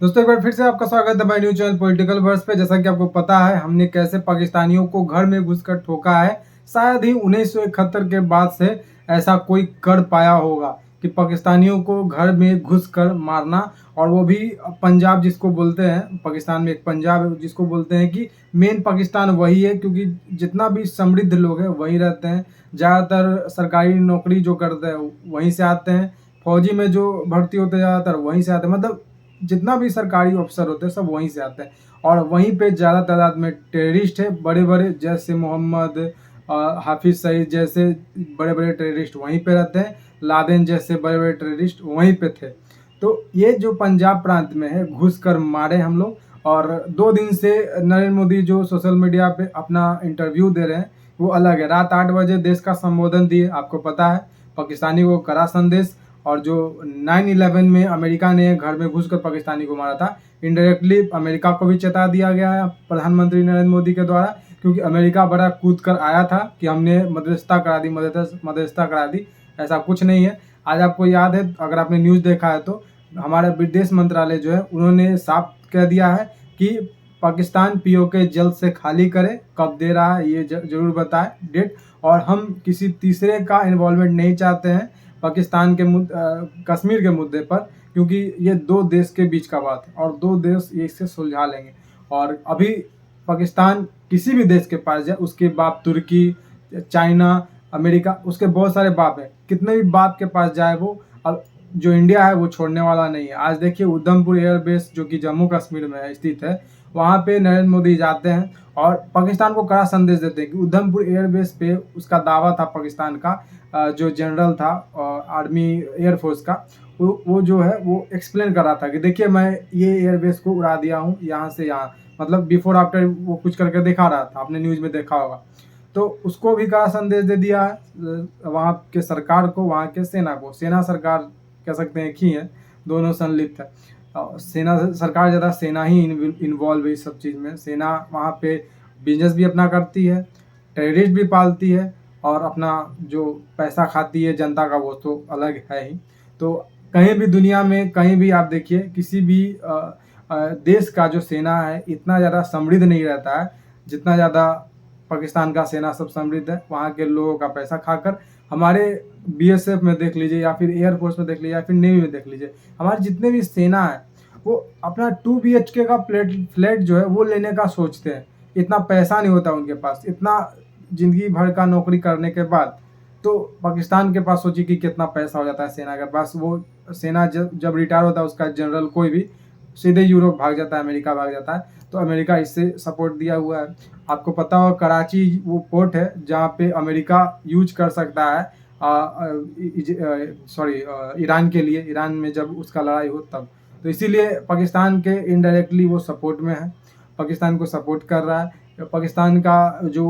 दोस्तों एक बार फिर से आपका स्वागत है मेरे न्यूज चैनल पॉलिटिकल वर्स पे। जैसा कि आपको पता है हमने कैसे पाकिस्तानियों को घर में घुसकर ठोका है। शायद ही 1971 के बाद से ऐसा कोई कर पाया होगा कि पाकिस्तानियों को घर में घुसकर मारना, और वो भी पंजाब जिसको बोलते हैं। पाकिस्तान में एक पंजाब है जिसको बोलते हैं कि मेन पाकिस्तान वही है, क्योंकि जितना भी समृद्ध लोग हैं वहीं रहते हैं। ज़्यादातर सरकारी नौकरी जो करते हैं वहीं से आते हैं, फौजी में जो भर्ती होते हैं ज़्यादातर वहीं से आते हैं। मतलब जितना भी सरकारी अफसर होते हैं सब वहीं से आते हैं, और वहीं पे ज़्यादा तादाद में टेररिस्ट है बड़े बड़े, जैसे मोहम्मद हाफिज़ सईद जैसे बड़े बड़े टेररिस्ट वहीं पे रहते हैं। लादेन जैसे बड़े बड़े टेररिस्ट वहीं पे थे। तो ये जो पंजाब प्रांत में है घुस कर मारे हम लोग। और 2 दिन से नरेंद्र मोदी जो सोशल मीडिया पे अपना इंटरव्यू दे रहे हैं वो अलग है। रात 8 बजे देश का संबोधन दिए, आपको पता है पाकिस्तानी को कड़ा संदेश। और जो 9/11 में अमेरिका ने घर में घुसकर पाकिस्तानी को मारा था, इनडायरेक्टली अमेरिका को भी चेता दिया गया है प्रधानमंत्री नरेंद्र मोदी के द्वारा, क्योंकि अमेरिका बड़ा कूद कर आया था कि हमने मध्यस्थता करा दी, मध्यस्थता करा दी। ऐसा कुछ नहीं है। आज आपको याद है, अगर आपने न्यूज़ देखा है तो हमारा विदेश मंत्रालय जो है उन्होंने साफ कह दिया है कि पाकिस्तान पीओके जल्द से खाली करे। कब दे रहा है ये जरूर बताए डेट। और हम किसी तीसरे का इन्वॉल्वमेंट नहीं चाहते हैं पाकिस्तान के कश्मीर के मुद्दे पर, क्योंकि ये 2 देश के बीच का बात है और 2 देश ये इससे सुलझा लेंगे। और अभी पाकिस्तान किसी भी देश के पास जाए, उसके बाप तुर्की, चाइना, अमेरिका, उसके बहुत सारे बाप हैं, कितने भी बाप के पास जाए वो, अब जो इंडिया है वो छोड़ने वाला नहीं है। आज देखिए उधमपुर एयरबेस जो कि जम्मू कश्मीर में स्थित है, वहाँ पे नरेंद्र मोदी जाते हैं और पाकिस्तान को कड़ा संदेश देते हैं कि उधमपुर एयरबेस पे उसका दावा था पाकिस्तान का, जो जनरल था आर्मी एयरफोर्स का, वो जो है वो एक्सप्लेन कर रहा था कि देखिए मैं ये एयरबेस को उड़ा दिया हूँ यहाँ से यहाँ, मतलब बिफोर आफ्टर वो कुछ करके दिखा रहा था, आपने न्यूज़ में देखा होगा। तो उसको भी कड़ा संदेश दे दिया है वहाँ के सरकार को, वहाँ के सेना को। सेना सरकार कह सकते हैं एक ही है, दोनों संलिप्त है। सेना सरकार ज़्यादा, सेना ही इन्वॉल्व है इस सब चीज़ में। सेना वहाँ पे बिजनेस भी अपना करती है, टेररिस्ट भी पालती है, और अपना जो पैसा खाती है जनता का वो तो अलग है ही। तो कहीं भी दुनिया में कहीं भी आप देखिए किसी भी देश का जो सेना है इतना ज़्यादा समृद्ध नहीं रहता है जितना ज़्यादा पाकिस्तान का सेना सब समृद्ध है। वहाँ के लोगों का पैसा खाकर, हमारे बीएसएफ में देख लीजिए या फिर एयरफोर्स में देख लीजिए या फिर नेवी में देख लीजिए, हमारे जितने भी सेना है वो अपना 2 BHK का फ्लैट जो है वो लेने का सोचते हैं। इतना पैसा नहीं होता उनके पास, इतना ज़िंदगी भर का नौकरी करने के बाद। तो पाकिस्तान के पास सोचिए कि कितना पैसा हो जाता है सेना के पास। वो सेना जब रिटायर होता है उसका जनरल कोई भी सीधे यूरोप भाग जाता है, अमेरिका भाग जाता है। तो अमेरिका इससे सपोर्ट दिया हुआ है। आपको पता होगा कराची वो पोर्ट है जहाँ पे अमेरिका यूज कर सकता है ईरान के लिए, ईरान में जब उसका लड़ाई हो तब। तो इसीलिए पाकिस्तान के इनडायरेक्टली वो सपोर्ट में है, पाकिस्तान को सपोर्ट कर रहा है। पाकिस्तान का जो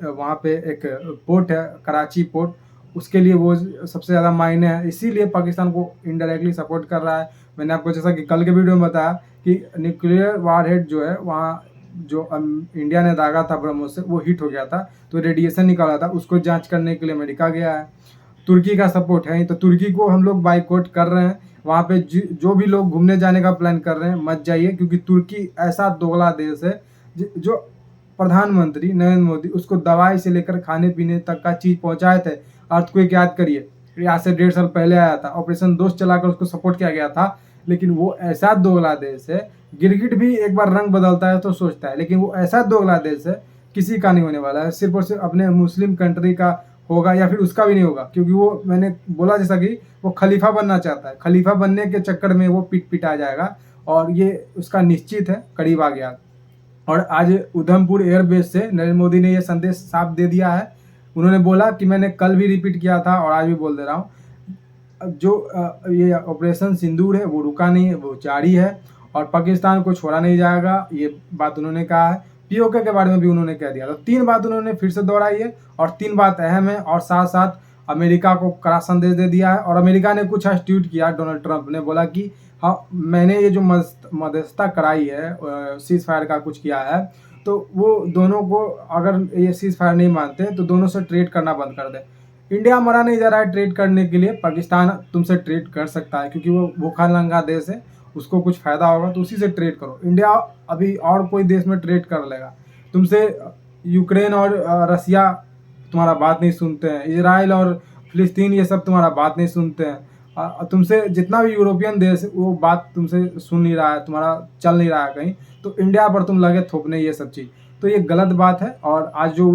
वहाँ पे एक पोर्ट है कराची पोर्ट, उसके लिए वो सबसे ज़्यादा मायने है, इसीलिए पाकिस्तान को इनडायरेक्टली सपोर्ट कर रहा है। मैंने आपको जैसा कि कल के वीडियो में बताया कि न्यूक्लियर वारहेड जो है वहाँ जो इंडिया ने दागा था ब्रह्मोस से वो हिट हो गया था, तो रेडिएशन निकाला था, उसको जांच करने के लिए अमेरिका गया है। तुर्की का सपोर्ट है, तो तुर्की को हम लोग बाइकआउट कर रहे हैं। वहाँ पे जो भी लोग घूमने जाने का प्लान कर रहे हैं मत जाइए, क्योंकि तुर्की ऐसा दोगला देश है जो प्रधानमंत्री नरेंद्र मोदी उसको दवाई से लेकर खाने पीने तक का चीज़ पहुँचाए थे। अर्थक्वेक याद करिए, आज से 1.5 साल पहले आया था, ऑपरेशन दोस्त चलाकर उसको सपोर्ट किया गया था। लेकिन वो ऐसा दोगला देश है, गिरगिट भी एक बार रंग बदलता है तो सोचता है, लेकिन वो ऐसा दोगला देश है किसी का नहीं होने वाला है। सिर्फ और सिर्फ अपने मुस्लिम कंट्री का होगा या फिर उसका भी नहीं होगा, क्योंकि वो मैंने बोला जैसा कि वो खलीफा बनना चाहता है। खलीफा बनने के चक्कर में वो पिटा जाएगा, और ये उसका निश्चित है, करीब आ गया। और आज उधमपुर एयरबेस से नरेंद्र मोदी ने ये संदेश साफ दे दिया है। उन्होंने बोला कि मैंने कल भी रिपीट किया था और आज भी बोल दे रहा हूँ, जो ये ऑपरेशन सिंदूर है वो रुका नहीं है, वो जारी है और पाकिस्तान को छोड़ा नहीं जाएगा, ये बात उन्होंने कहा है। पीओके के बारे में भी उन्होंने कह दिया। तो 3 बात उन्होंने फिर से दोहराई है, और 3 बात अहम है, और साथ साथ अमेरिका को कड़ा संदेश दे दिया है। और अमेरिका ने कुछ आज ट्वीट किया, डोनाल्ड ट्रंप ने बोला कि हाँ मैंने ये जो मध्यस्थता कराई है, सीज फायर का कुछ किया है, तो वो दोनों को अगर ये सीज फायर नहीं मानते तो दोनों से ट्रेड करना बंद कर दे। इंडिया मरा नहीं जा रहा है ट्रेड करने के लिए, पाकिस्तान तुमसे ट्रेड कर सकता है क्योंकि वो भूखा नंगा देश है, उसको कुछ फ़ायदा होगा तो उसी से ट्रेड करो। इंडिया अभी और कोई देश में ट्रेड कर लेगा तुमसे। यूक्रेन और रसिया तुम्हारा बात नहीं सुनते हैं, इजराइल और फिलिस्तीन ये सब तुम्हारा बात नहीं सुनते हैं। तुमसे जितना भी यूरोपियन देश वो बात तुमसे सुन नहीं रहा है, तुम्हारा चल नहीं रहा है कहीं, तो इंडिया पर तुम लगे थोपने ये सब चीज़। तो ये गलत बात है। और आज जो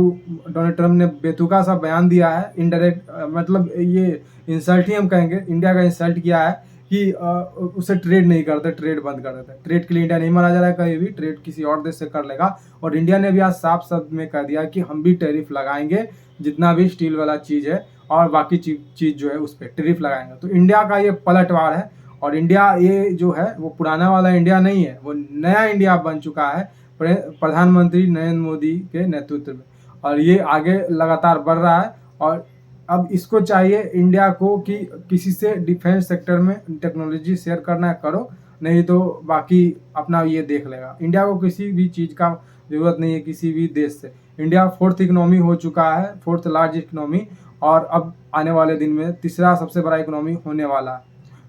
डोनाल्ड ट्रम्प ने बेतुका सा बयान दिया है, इनडायरेक्ट मतलब ये इंसल्ट ही हम कहेंगे, इंडिया का इंसल्ट किया है कि उससे ट्रेड नहीं करते, ट्रेड बंद कर देते। ट्रेड के लिए इंडिया नहीं माना जा रहा है कहीं भी, ट्रेड किसी और देश से कर लेगा। और इंडिया ने भी आज साफ शब्द में कह दिया कि हम भी टैरिफ लगाएंगे, जितना भी स्टील वाला चीज़ है और बाकी चीज़ जो है उस पर टैरिफ लगाएंगे। तो इंडिया का ये पलटवार है। और इंडिया ये जो है वो पुराना वाला इंडिया नहीं है, वो नया इंडिया बन चुका है प्रधानमंत्री नरेंद्र मोदी के नेतृत्व में। और ये आगे लगातार बढ़ रहा है। और अब इसको चाहिए इंडिया को कि किसी से डिफेंस सेक्टर में टेक्नोलॉजी शेयर करना है करो, नहीं तो बाकी अपना ये देख लेगा। इंडिया को किसी भी चीज़ का ज़रूरत नहीं है किसी भी देश से। इंडिया 4th इकोनॉमी हो चुका है, 4th लार्ज इकोनॉमी, और अब आने वाले दिन में तीसरा सबसे बड़ा इकोनॉमी होने वाला है,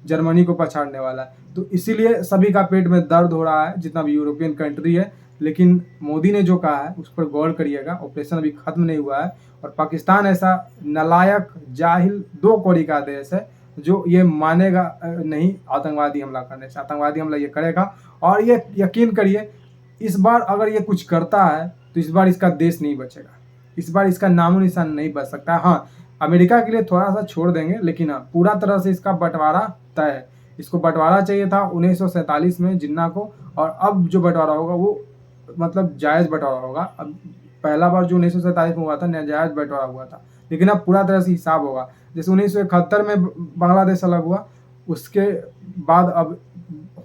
जर्मनी को पछाड़ने वाला है। तो इसीलिए सभी का पेट में दर्द हो रहा है, जितना भी यूरोपियन कंट्री है। लेकिन मोदी ने जो कहा है उस पर गौर करिएगा, ऑपरेशन अभी खत्म नहीं हुआ है। और पाकिस्तान ऐसा नालायक जाहिल 2 कौड़ी का देश है जो ये मानेगा नहीं आतंकवादी हमला करने से। आतंकवादी हमला ये करेगा। और ये यकीन करिए, इस बार अगर ये कुछ करता है तो इस बार इसका देश नहीं बचेगा, इस बार इसका नामो निशान नहीं बच सकता। हाँ, अमेरिका के लिए थोड़ा सा छोड़ देंगे, लेकिन हाँ पूरा तरह से इसका बंटवारा तय है। इसको बंटवारा चाहिए था 1947 में जिन्ना को, और अब जो बंटवारा होगा वो मतलब जायज़ बंटवारा होगा। अब पहला बार जो 1947 में हुआ था नाजायज़ बंटवारा हुआ था, लेकिन अब पूरा तरह से हिसाब होगा। जैसे 1971 में बांग्लादेश अलग हुआ, उसके बाद अब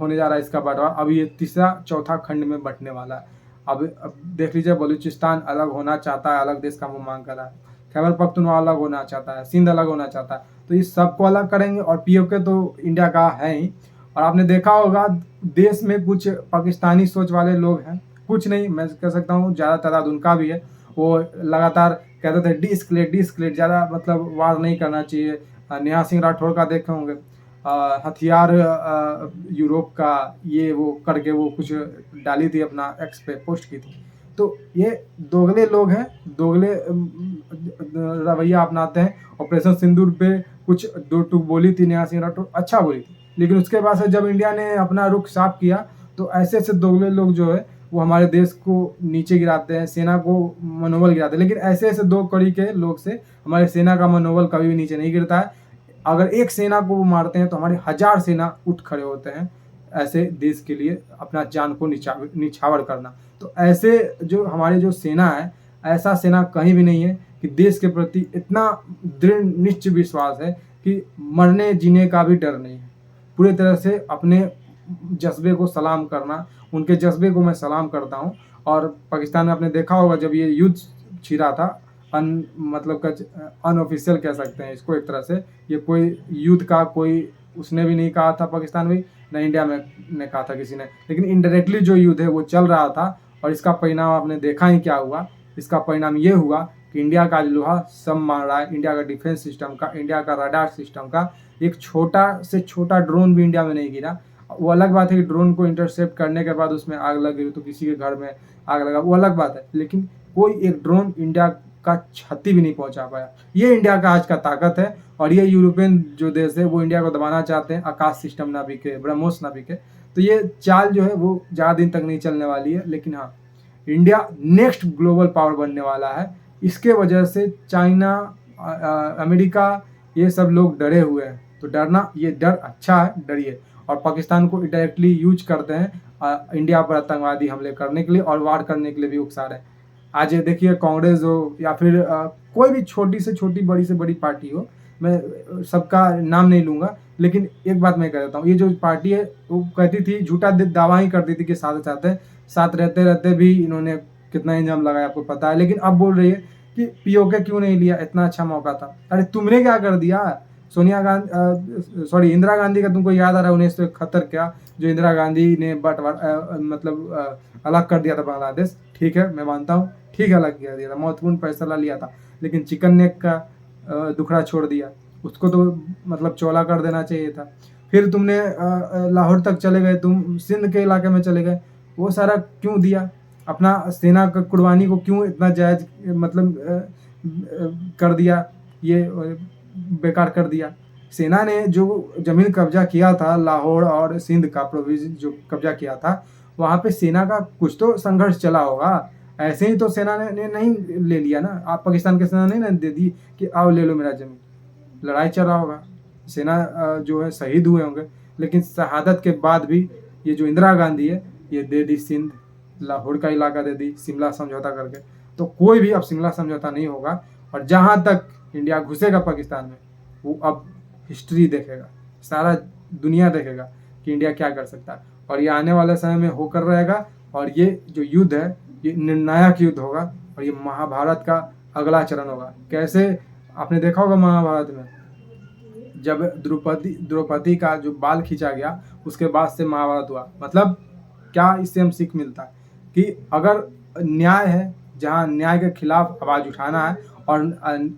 होने जा रहा है इसका बंटवारा। अब ये तीसरा चौथा खंड में बंटने वाला है। अब देख लीजिए, बलूचिस्तान अलग होना चाहता है, अलग देश का मुँह मांग कर रहा है। खैबर पख्तूनख्वा अलग होना चाहता है, सिंध अलग होना चाहता है। तो इस सबको अलग करेंगे। और पीओके तो इंडिया का है ही। और आपने देखा होगा देश में कुछ पाकिस्तानी सोच वाले लोग हैं, कुछ नहीं मैं कह सकता हूँ ज़्यादा तादाद उनका भी है। वो लगातार कहते थे डिस्कलेट, ज़्यादा मतलब वार नहीं करना चाहिए। नेहा सिंह राठौर का देखे होंगे, हथियार यूरोप का ये वो करके वो कुछ डाली थी, अपना एक्स पे पोस्ट की थी। तो ये दोगले लोग हैं, दोगले रवैया अपनाते हैं। ऑपरेशन सिंदूर पे कुछ 2 टूक बोली थी नेहा सिंह राठौर, अच्छा बोली थी, लेकिन उसके बाद से जब इंडिया ने अपना रुख साफ किया तो ऐसे ऐसे दोगले लोग जो है वो हमारे देश को नीचे गिराते हैं, सेना को मनोबल गिराते हैं। लेकिन ऐसे ऐसे 2 कड़ी के लोग से हमारे सेना का मनोबल कभी भी नीचे नहीं गिरता है। अगर एक सेना को वो मारते हैं तो हमारे 1000 सेना उठ खड़े होते हैं, ऐसे देश के लिए अपना जान को निछावर करना। तो ऐसे जो हमारे जो सेना है, ऐसा सेना कहीं भी नहीं है कि देश के प्रति इतना दृढ़ निश्चय विश्वास है कि मरने जीने का भी डर नहीं है। पूरी तरह से अपने जज्बे को सलाम करना, उनके जज्बे को मैं सलाम करता हूँ। और पाकिस्तान में आपने देखा होगा जब ये युद्ध छिड़ा था, मतलब अनऑफिशियल कह सकते हैं इसको एक तरह से, ये कोई युद्ध का कोई उसने भी नहीं कहा था पाकिस्तान में, न इंडिया में ने कहा था किसी ने, लेकिन इनडायरेक्टली जो युद्ध है वो चल रहा था। और इसका परिणाम आपने देखा ही क्या हुआ। इसका परिणाम ये हुआ कि इंडिया का लोहा सब मान रहा है, इंडिया का डिफेंस सिस्टम का, इंडिया का रडार सिस्टम का। एक छोटा से छोटा ड्रोन भी इंडिया में नहीं गिरा। वो अलग बात है कि ड्रोन को इंटरसेप्ट करने के बाद उसमें आग लग गई तो किसी के घर में आग लगा, वो अलग बात है, लेकिन कोई एक ड्रोन इंडिया का क्षति भी नहीं पहुंचा पाया। ये इंडिया का आज का ताकत है। और ये यूरोपियन जो देश है वो इंडिया को दबाना चाहते हैं, आकाश सिस्टम ना बिके, ब्रह्मोस ना बिके। तो ये चाल जो है वो ज़्यादा दिन तक नहीं चलने वाली है। लेकिन हाँ, इंडिया नेक्स्ट ग्लोबल पावर बनने वाला है। इसके वजह से चाइना, अमेरिका, ये सब लोग डरे हुए हैं। तो डरना, ये डर अच्छा है, डरिए। और पाकिस्तान को डायरेक्टली यूज करते हैं इंडिया पर आतंकवादी हमले करने के लिए और वार करने के लिए भी उकसा रहे हैं। आज ये देखिए, कांग्रेस हो या फिर कोई भी छोटी से छोटी बड़ी से बड़ी पार्टी हो, मैं सबका नाम नहीं लूँगा, लेकिन एक बात मैं कह देता हूँ, ये जो पार्टी है वो कहती थी, झूठा दावा ही करती थी कि साथ रहते रहते भी इन्होंने कितना इंजाम लगाया आपको पता है। लेकिन अब बोल रही है कि पीओके क्यों नहीं लिया, इतना अच्छा मौका था। अरे तुमने क्या कर दिया? सोनिया गांधी, सॉरी इंदिरा गांधी का तुमको याद आ रहा है 1971 क्या, जो इंदिरा गांधी ने मतलब अलग कर दिया था बांग्लादेश। ठीक है, मैं मानता हूँ, ठीक है, अलग कर दिया था, महत्वपूर्ण फैसला लिया था। लेकिन चिकन नेक का दुखड़ा छोड़ दिया, उसको तो मतलब चौला कर देना चाहिए था। फिर तुमने लाहौर तक चले गए, तुम सिंध के इलाके में चले गए, वो सारा क्यों दिया? अपना सेना का कुर्बानी को क्यों इतना जायज़ मतलब कर दिया, ये बेकार कर दिया? सेना ने जो ज़मीन कब्जा किया था, लाहौर और सिंध का प्रोविजन जो कब्जा किया था, वहाँ पे सेना का कुछ तो संघर्ष चला होगा। ऐसे ही तो सेना ने नहीं ले लिया ना। आप पाकिस्तान की सेना नहीं ना दे दी कि आओ ले लो मेरा ज़मीन। लड़ाई चल रहा होगा, सेना जो है शहीद हुए होंगे, लेकिन शहादत के बाद भी ये जो इंदिरा गांधी है, ये दे दी सिंध, लाहौर का इलाका दे दी शिमला समझौता करके। तो कोई भी अब शिमला समझौता नहीं होगा। और जहाँ तक इंडिया घुसेगा पाकिस्तान में, वो अब हिस्ट्री देखेगा, सारा दुनिया देखेगा कि इंडिया क्या कर सकता है। और ये आने वाले समय में होकर रहेगा। और ये जो युद्ध है, ये निर्णायक युद्ध होगा और ये महाभारत का अगला चरण होगा। कैसे आपने देखा होगा महाभारत में, जब द्रौपदी का जो बाल खींचा गया, उसके बाद से महाभारत हुआ। मतलब क्या इससे हम सीख मिलता है कि अगर न्याय है, जहाँ न्याय के खिलाफ आवाज़ उठाना है और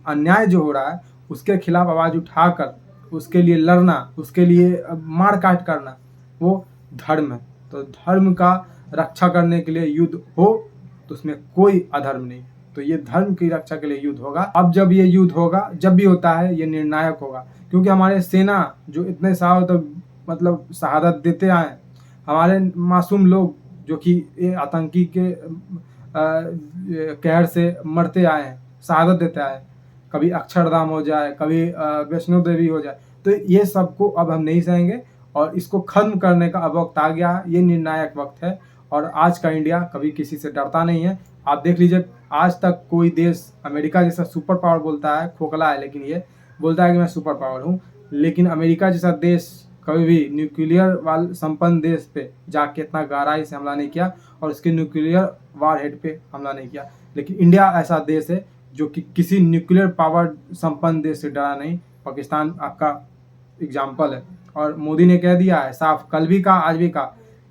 अन्याय जो हो रहा है उसके खिलाफ आवाज़ उठाकर उसके लिए लड़ना, उसके लिए मार काट करना, वो धर्म है। तो धर्म का रक्षा करने के लिए युद्ध हो तो उसमें कोई अधर्म नहीं। तो ये धर्म की रक्षा के लिए युद्ध होगा। अब जब ये युद्ध होगा, जब भी होता है, ये निर्णायक होगा, क्योंकि हमारे सेना जो इतने सालों तक मतलब शहादत देते आए, हमारे मासूम लोग जो कि ये आतंकी के कहर से मरते आए हैं, शहादत देते आए, कभी अक्षरधाम हो जाए, कभी वैष्णो देवी हो जाए, तो ये सबको अब हम नहीं सहेंगे और इसको खत्म करने का अब वक्त आ गया है। ये निर्णायक वक्त है और आज का इंडिया कभी किसी से डरता नहीं है। आप देख लीजिए, आज तक कोई देश अमेरिका जैसा सुपर पावर बोलता है, खोखला है, लेकिन ये बोलता है कि मैं सुपर पावर हूँ, लेकिन अमेरिका जैसा देश कभी भी न्यूक्लियर वाल संपन्न देश पे जाके इतना गहराई से हमला नहीं किया और उसके न्यूक्लियर वारहेड पे हमला नहीं किया। लेकिन इंडिया ऐसा देश है जो कि किसी न्यूक्लियर पावर संपन्न देश से डरा नहीं। पाकिस्तान आपका एग्जाम्पल है। और मोदी ने कह दिया है साफ, कल भी कहा, आज भी कहा,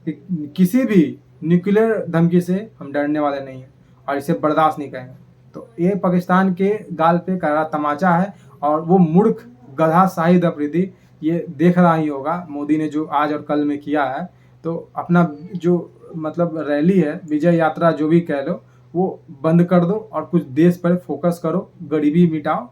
कि किसी भी न्यूक्लियर धमकी से हम डरने वाले नहीं हैं और इसे बर्दाश्त नहीं करेंगे। तो ये पाकिस्तान के गाल पे करा तमाचा है और वो मूर्ख गधा शाहिद अफरीदी ये देख रहा ही होगा मोदी ने जो आज और कल में किया है। तो अपना जो मतलब रैली है, विजय यात्रा जो भी कह लो, वो बंद कर दो और कुछ देश पर फोकस करो, गरीबी मिटाओ,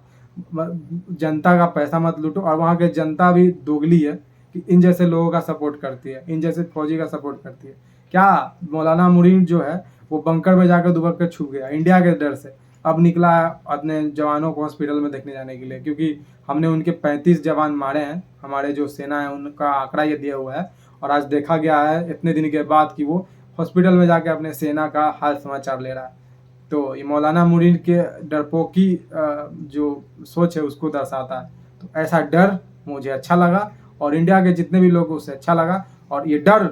जनता का पैसा मत लूटो। और वहाँ के जनता भी दोगली है कि इन जैसे लोगों का सपोर्ट करती है, इन जैसे फौजी का सपोर्ट करती है। क्या मौलाना मुरीन जो है वो बंकर में जाकर दुबक कर छुप गया इंडिया के डर से, अब निकला है अपने जवानों को हॉस्पिटल में देखने जाने के लिए, क्योंकि हमने उनके 35 जवान मारे हैं। हमारे जो सेना है उनका आंकड़ा ये दिया हुआ है और आज देखा गया है इतने दिन के बाद कि वो हॉस्पिटल में जाके अपने सेना का हाल समाचार ले रहा है। तो ये मौलाना मुरीन के डरपोकी जो सोच है उसको दर्शाता है। तो ऐसा डर मुझे अच्छा लगा और इंडिया के जितने भी लोग उससे अच्छा लगा। और ये डर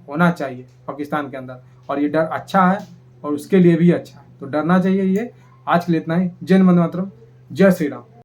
होना चाहिए पाकिस्तान के अंदर और ये डर अच्छा है और उसके लिए भी अच्छा है, तो डरना चाहिए। ये आज के लिए इतना ही। जय वंदे मातरम, जय श्री राम।